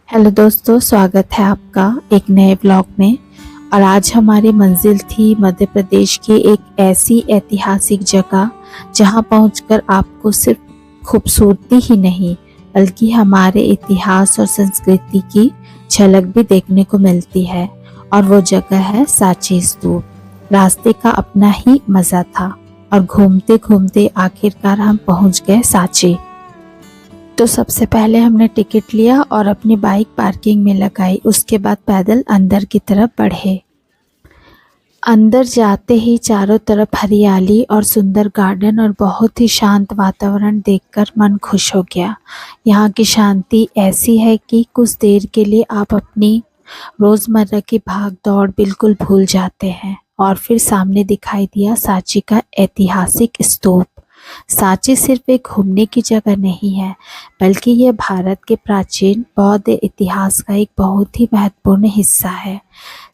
Hello दोस्तों, स्वागत है आपका एक नए ब्लॉग में। और आज हमारी मंजिल थी मध्य प्रदेश की एक ऐसी ऐतिहासिक जगह जहां पहुंचकर आपको सिर्फ खूबसूरती ही नहीं बल्कि हमारे इतिहास और संस्कृति की झलक भी देखने को मिलती है। और वो जगह है सांची स्तूप। रास्ते का अपना ही मज़ा था और घूमते घूमते आखिरकार हम पहुंच गए सांची। तो सबसे पहले हमने टिकट लिया और अपनी बाइक पार्किंग में लगाई। उसके बाद पैदल अंदर की तरफ बढ़े। अंदर जाते ही चारों तरफ हरियाली और सुंदर गार्डन और बहुत ही शांत वातावरण देखकर मन खुश हो गया। यहाँ की शांति ऐसी है कि कुछ देर के लिए आप अपनी रोज़मर्रा की भाग दौड़ बिल्कुल भूल जाते हैं। और फिर सामने दिखाई दिया सांची का ऐतिहासिक स्तूप। सांची सिर्फ एक घूमने की जगह नहीं है बल्कि यह भारत के प्राचीन बौद्ध इतिहास का एक बहुत ही महत्वपूर्ण हिस्सा है।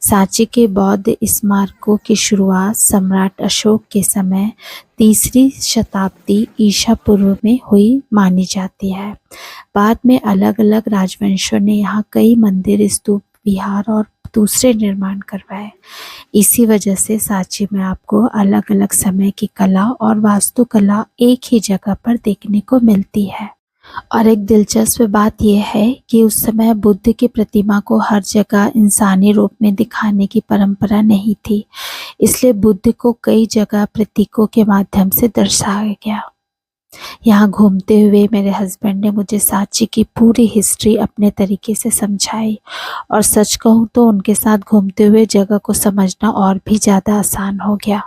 सांची के बौद्ध स्मारकों की शुरुआत सम्राट अशोक के समय 3री शताब्दी ईसा पूर्व में हुई मानी जाती है। बाद में अलग अलग राजवंशों ने यहाँ कई मंदिर, स्तूप, विहार और दूसरे निर्माण करवाए। इसी वजह से सांची में आपको अलग अलग समय की कला और वास्तुकला एक ही जगह पर देखने को मिलती है। और एक दिलचस्प बात यह है कि उस समय बुद्ध की प्रतिमा को हर जगह इंसानी रूप में दिखाने की परंपरा नहीं थी, इसलिए बुद्ध को कई जगह प्रतीकों के माध्यम से दर्शाया गया। यहाँ घूमते हुए मेरे हस्बैंड ने मुझे सांची की पूरी हिस्ट्री अपने तरीके से समझाई और सच कहूँ तो उनके साथ घूमते हुए जगह को समझना और भी ज़्यादा आसान हो गया।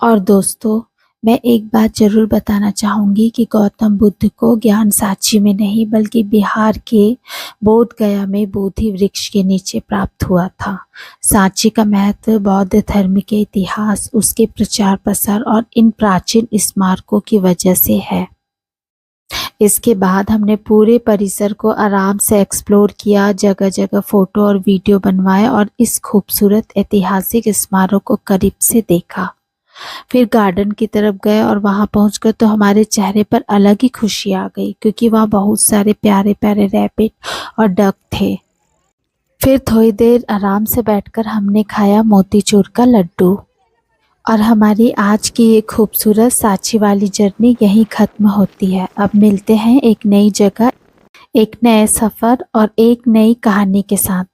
और दोस्तों, मैं एक बात ज़रूर बताना चाहूँगी कि गौतम बुद्ध को ज्ञान सांची में नहीं बल्कि बिहार के बोध गया में बोधि वृक्ष के नीचे प्राप्त हुआ था। सांची का महत्व बौद्ध धर्म के इतिहास, उसके प्रचार प्रसार और इन प्राचीन स्मारकों की वजह से है। इसके बाद हमने पूरे परिसर को आराम से एक्सप्लोर किया, जगह जगह फ़ोटो और वीडियो बनवाए और इस खूबसूरत ऐतिहासिक स्मारक को करीब से देखा। फिर गार्डन की तरफ गए और वहां पहुंचकर तो हमारे चेहरे पर अलग ही खुशी आ गई क्योंकि वहां बहुत सारे प्यारे प्यारे रैबिट और डक थे। फिर थोड़ी देर आराम से बैठकर हमने खाया मोतीचूर का लड्डू। और हमारी आज की ये खूबसूरत सांची वाली जर्नी यहीं ख़त्म होती है। अब मिलते हैं एक नई जगह, एक नए सफ़र और एक नई कहानी के साथ।